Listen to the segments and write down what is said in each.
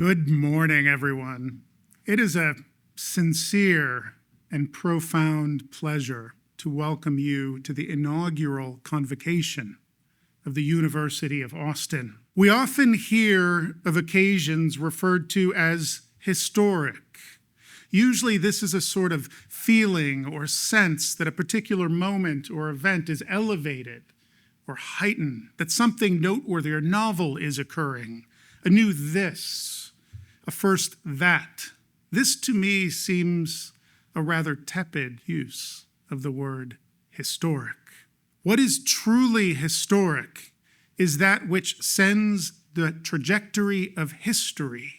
Good morning, everyone. It is a sincere and profound pleasure to welcome you to the inaugural Convocation of the University of Austin. We often hear of occasions referred to as historic. Usually this is a sort of feeling or sense that a particular moment or event is elevated or heightened, that something noteworthy or novel is occurring, a new this, a first that. This to me seems a rather tepid use of the word historic. What is truly historic is that which sends the trajectory of history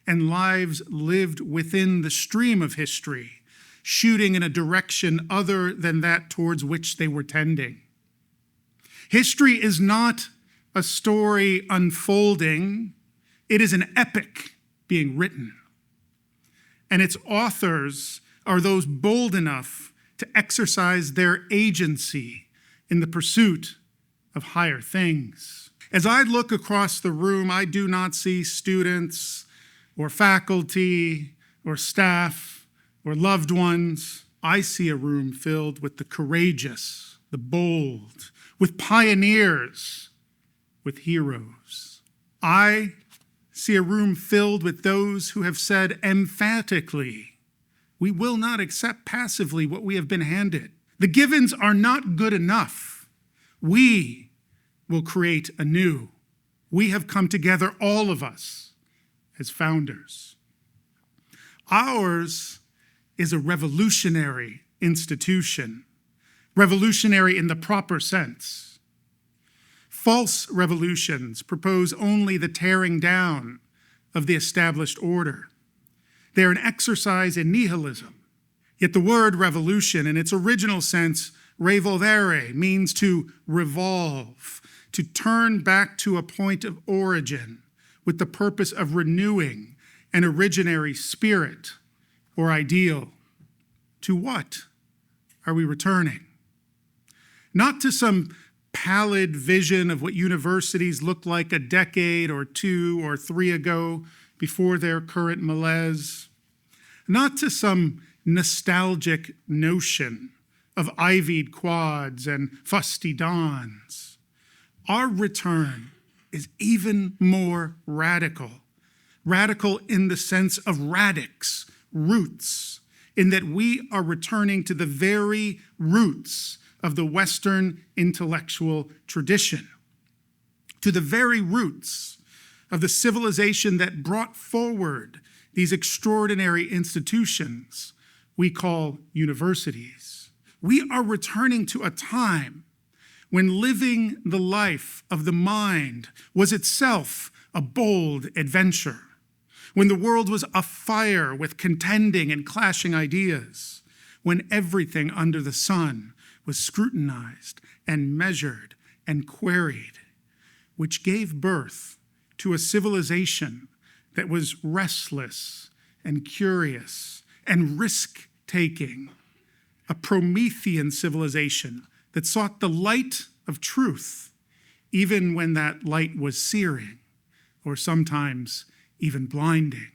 and lives lived within the stream of history, shooting in a direction other than that towards which they were tending. History is not a story unfolding, it is an epic being written. And its authors are those bold enough to exercise their agency in the pursuit of higher things. As I look across the room, I do not see students or faculty or staff or loved ones. I see a room filled with the courageous, the bold, with pioneers, with heroes. I see a room filled with those who have said emphatically, we will not accept passively what we have been handed. The givens are not good enough. We will create anew. We have come together, all of us, as founders. Ours is a revolutionary institution, revolutionary in the proper sense. False revolutions propose only the tearing down of the established order. They are an exercise in nihilism. Yet the word revolution, in its original sense, revolvere, means to revolve, to turn back to a point of origin with the purpose of renewing an originary spirit or ideal. To what are we returning? Not to some pallid vision of what universities looked like a decade or two or three ago before their current malaise. Not to some nostalgic notion of ivied quads and fusty dons. Our return is even more radical. Radical in the sense of radix, roots, in that we are returning to the very roots of the Western intellectual tradition, to the very roots of the civilization that brought forward these extraordinary institutions we call universities. We are returning to a time when living the life of the mind was itself a bold adventure, when the world was afire with contending and clashing ideas, when everything under the sun was scrutinized and measured and queried, which gave birth to a civilization that was restless and curious and risk-taking, a Promethean civilization that sought the light of truth, even when that light was searing or sometimes even blinding.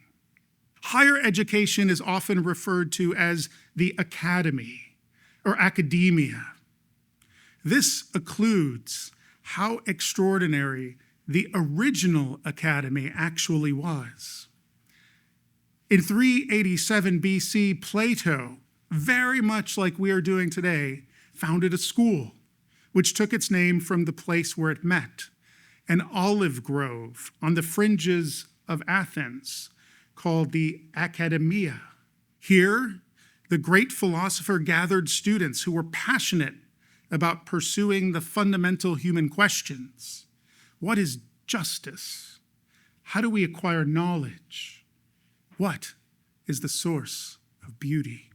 Higher education is often referred to as the academy or academia. This occludes how extraordinary the original academy actually was. In 387 BC, Plato, very much like we are doing today, founded a school, which took its name from the place where it met, an olive grove on the fringes of Athens called the Academia. Here, the great philosopher gathered students who were passionate about pursuing the fundamental human questions. What is justice? How do we acquire knowledge? What is the source of beauty?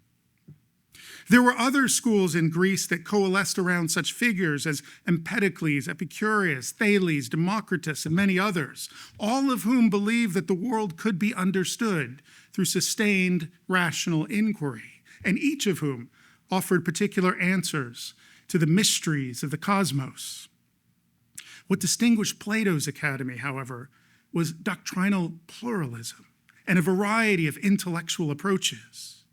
There were other schools in Greece that coalesced around such figures as Empedocles, Epicurus, Thales, Democritus, and many others, all of whom believed that the world could be understood through sustained rational inquiry, and each of whom offered particular answers to the mysteries of the cosmos. What distinguished Plato's academy, however, was doctrinal pluralism and a variety of intellectual approaches.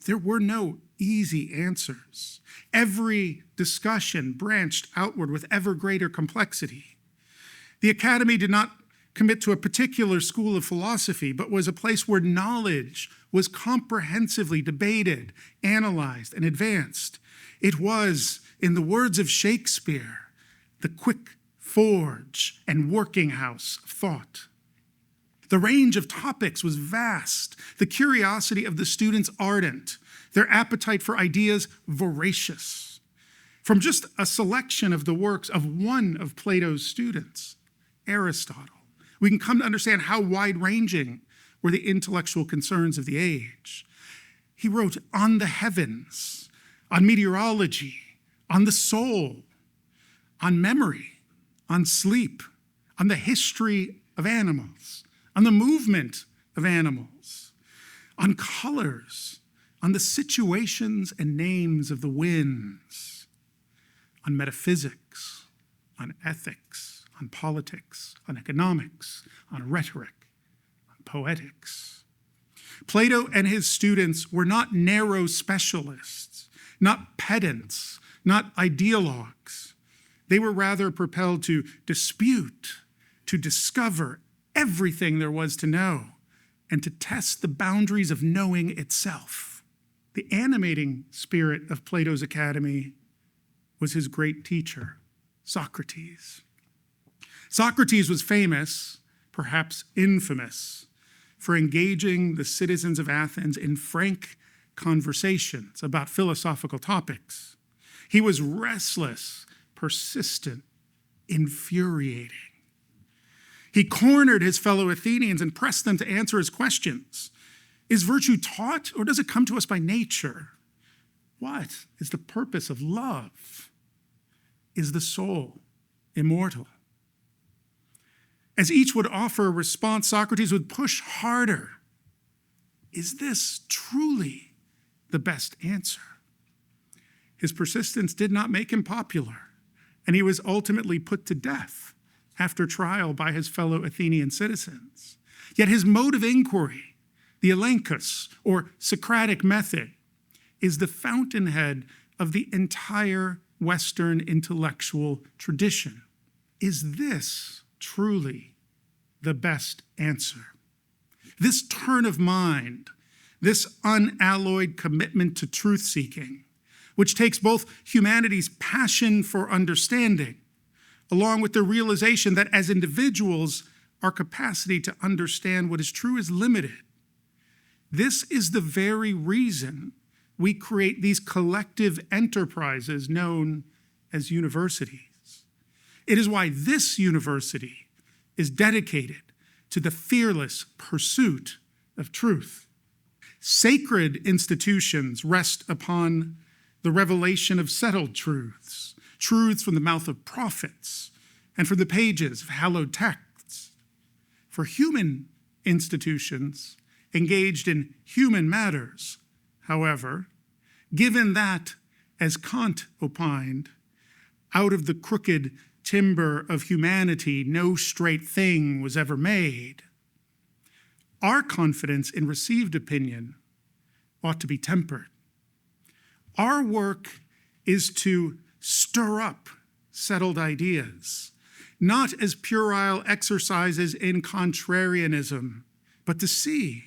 There were no easy answers. Every discussion branched outward with ever greater complexity. The Academy did not commit to a particular school of philosophy, but was a place where knowledge was comprehensively debated, analyzed, and advanced. It was, in the words of Shakespeare, the quick forge and working house of thought. The range of topics was vast, the curiosity of the students ardent, their appetite for ideas voracious. From just a selection of the works of one of Plato's students, Aristotle, we can come to understand how wide-ranging were the intellectual concerns of the age. He wrote on the heavens, on meteorology, on the soul, on memory, on sleep, on the history of animals, on the movement of animals, on colors, on the situations and names of the winds, on metaphysics, on ethics, on politics, on economics, on rhetoric, on poetics. Plato and his students were not narrow specialists, not pedants, not ideologues. They were rather propelled to dispute, to discover everything there was to know, and to test the boundaries of knowing itself. The animating spirit of Plato's Academy was his great teacher, Socrates. Socrates was famous, perhaps infamous, for engaging the citizens of Athens in frank conversations about philosophical topics. He was restless, persistent, infuriating. He cornered his fellow Athenians and pressed them to answer his questions. Is virtue taught, or does it come to us by nature? What is the purpose of love? Is the soul immortal? As each would offer a response, Socrates would push harder. Is this truly the best answer? His persistence did not make him popular, and he was ultimately put to death after trial by his fellow Athenian citizens. Yet his mode of inquiry, the elenchus, or Socratic method, is the fountainhead of the entire Western intellectual tradition. Is this truly the best answer? This turn of mind, this unalloyed commitment to truth-seeking, which takes both humanity's passion for understanding, along with the realization that as individuals, our capacity to understand what is true is limited. This is the very reason we create these collective enterprises known as universities. It is why this university is dedicated to the fearless pursuit of truth. Sacred institutions rest upon the revelation of settled truths, truths from the mouth of prophets and from the pages of hallowed texts. For human institutions engaged in human matters, however, given that, as Kant opined, out of the crooked timber of humanity no straight thing was ever made, our confidence in received opinion ought to be tempered. Our work is to stir up settled ideas, not as puerile exercises in contrarianism, but to see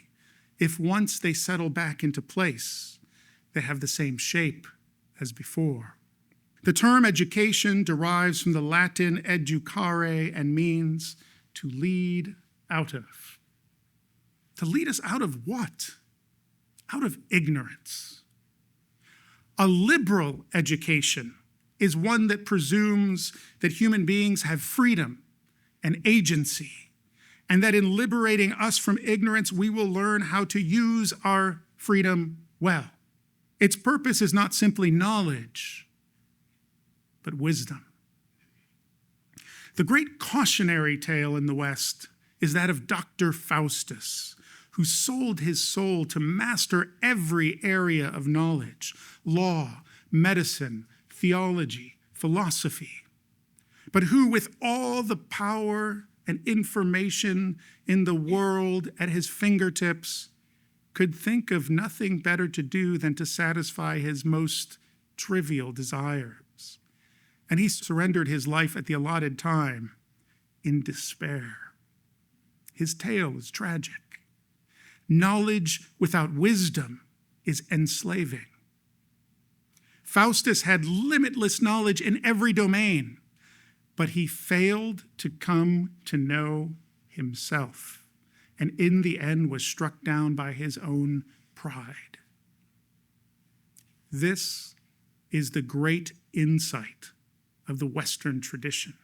if once they settle back into place, they have the same shape as before. The term education derives from the Latin educare and means to lead out of. To lead us out of what? Out of ignorance. A liberal education is one that presumes that human beings have freedom and agency, and that in liberating us from ignorance, we will learn how to use our freedom well. Its purpose is not simply knowledge, but wisdom. The great cautionary tale in the West is that of Dr. Faustus, who sold his soul to master every area of knowledge: law, medicine, theology, philosophy, but who, with all the power and information in the world at his fingertips, could think of nothing better to do than to satisfy his most trivial desires. And he surrendered his life at the allotted time in despair. His tale is tragic. Knowledge without wisdom is enslaving. Faustus had limitless knowledge in every domain, but he failed to come to know himself, and in the end was struck down by his own pride. This is the great insight of the Western tradition,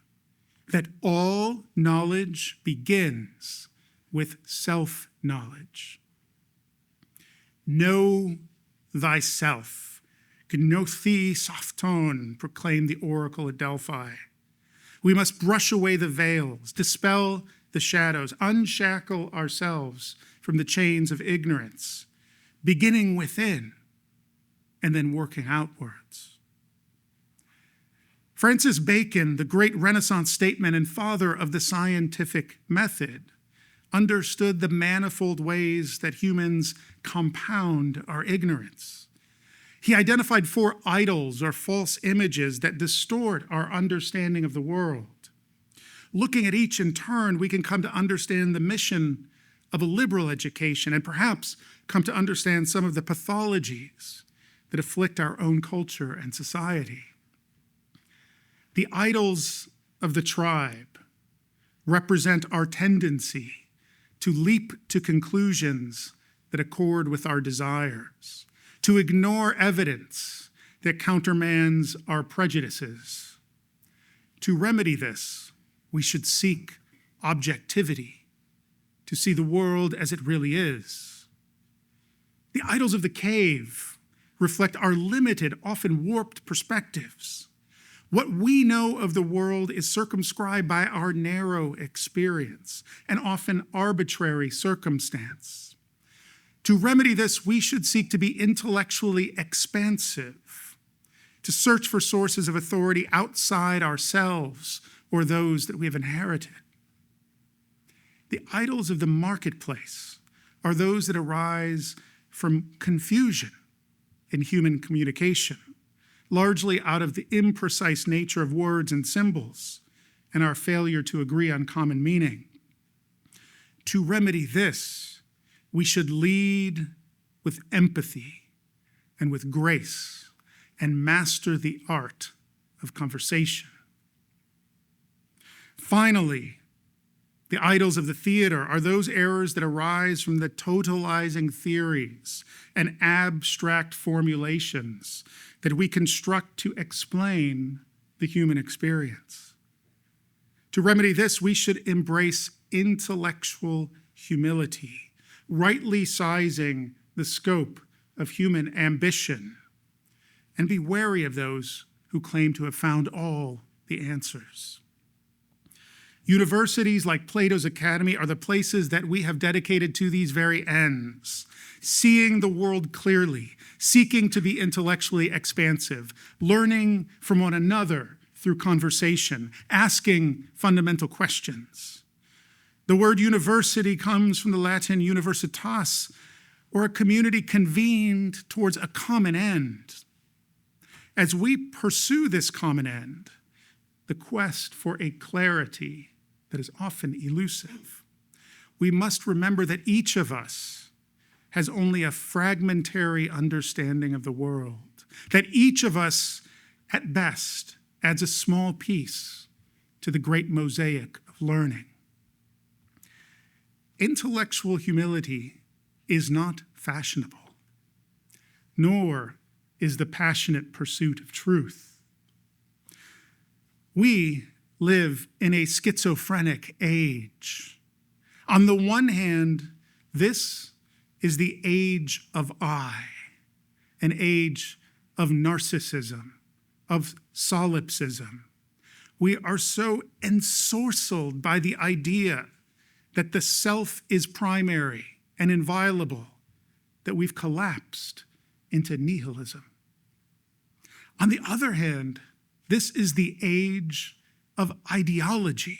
that all knowledge begins with self-knowledge. Know thyself. Gnothi softon, proclaimed the oracle at Delphi. We must brush away the veils, dispel the shadows, unshackle ourselves from the chains of ignorance, beginning within and then working outwards. Francis Bacon, the great Renaissance statesman and father of the scientific method, understood the manifold ways that humans compound our ignorance. He identified 4 idols or false images that distort our understanding of the world. Looking at each in turn, we can come to understand the mission of a liberal education and perhaps come to understand some of the pathologies that afflict our own culture and society. The idols of the tribe represent our tendency to leap to conclusions that accord with our desires, to ignore evidence that countermands our prejudices. To remedy this, we should seek objectivity, to see the world as it really is. The idols of the cave reflect our limited, often warped perspectives. What we know of the world is circumscribed by our narrow experience and often arbitrary circumstance. To remedy this, we should seek to be intellectually expansive, to search for sources of authority outside ourselves or those that we have inherited. The idols of the marketplace are those that arise from confusion in human communication, largely out of the imprecise nature of words and symbols and our failure to agree on common meaning. To remedy this, we should lead with empathy and with grace and master the art of conversation. Finally, the idols of the theater are those errors that arise from the totalizing theories and abstract formulations that we construct to explain the human experience. To remedy this, we should embrace intellectual humility, rightly sizing the scope of human ambition, and be wary of those who claim to have found all the answers. Universities like Plato's Academy are the places that we have dedicated to these very ends, seeing the world clearly, seeking to be intellectually expansive, learning from one another through conversation, asking fundamental questions. The word university comes from the Latin universitas, or a community convened towards a common end. As we pursue this common end, the quest for a clarity that is often elusive, we must remember that each of us has only a fragmentary understanding of the world, that each of us, at best, adds a small piece to the great mosaic of learning. Intellectual humility is not fashionable, nor is the passionate pursuit of truth. We live in a schizophrenic age. On the one hand, this is the age of I, an age of narcissism, of solipsism. We are so ensorcelled by the idea that the self is primary and inviolable that we've collapsed into nihilism. On the other hand, this is the age of ideology.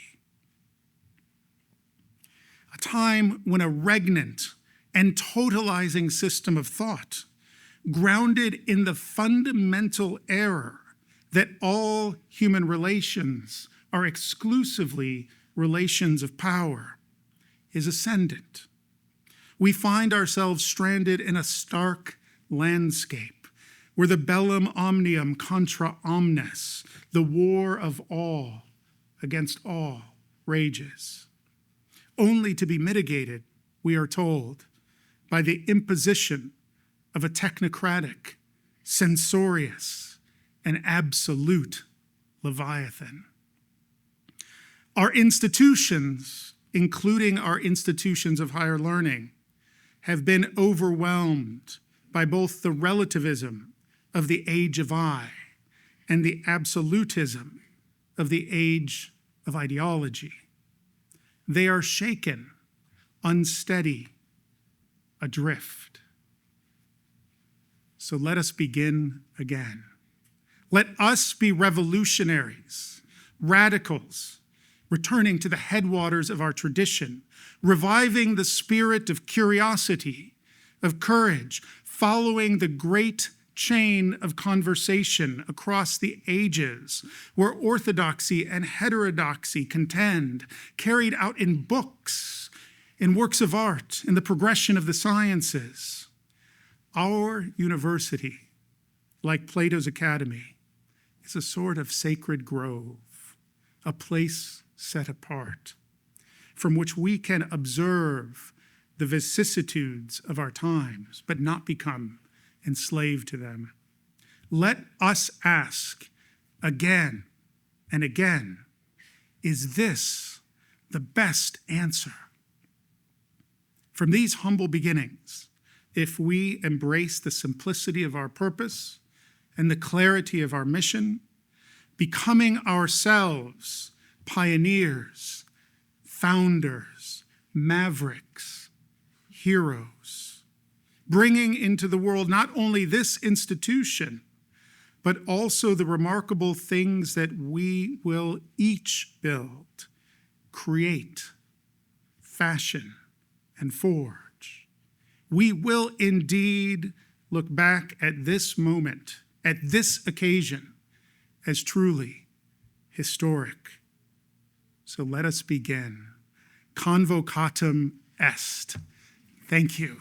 a time when a regnant and totalizing system of thought, grounded in the fundamental error that all human relations are exclusively relations of power, is ascendant. We find ourselves stranded in a stark landscape where the bellum omnium contra omnes, the war of all against all, rages, only to be mitigated, we are told, by the imposition of a technocratic, censorious, and absolute Leviathan. Our institutions, including our institutions of higher learning, have been overwhelmed by both the relativism of the age of I and the absolutism of the age of ideology. They are shaken, unsteady, adrift. So let us begin again. Let us be revolutionaries, radicals, returning to the headwaters of our tradition, reviving the spirit of curiosity, of courage, following the great chain of conversation across the ages, where orthodoxy and heterodoxy contend, carried out in books, in works of art, in the progression of the sciences. Our university, like Plato's Academy, is a sort of sacred grove, a place set apart, from which we can observe the vicissitudes of our times, but not become enslaved to them. Let us ask again and again, is this the best answer? From these humble beginnings, if we embrace the simplicity of our purpose and the clarity of our mission, becoming ourselves pioneers, founders, mavericks, heroes, bringing into the world not only this institution, but also the remarkable things that we will each build, create, fashion, and forge. We will indeed look back at this moment, at this occasion, as truly historic. So let us begin. Convocatum Est. Thank you.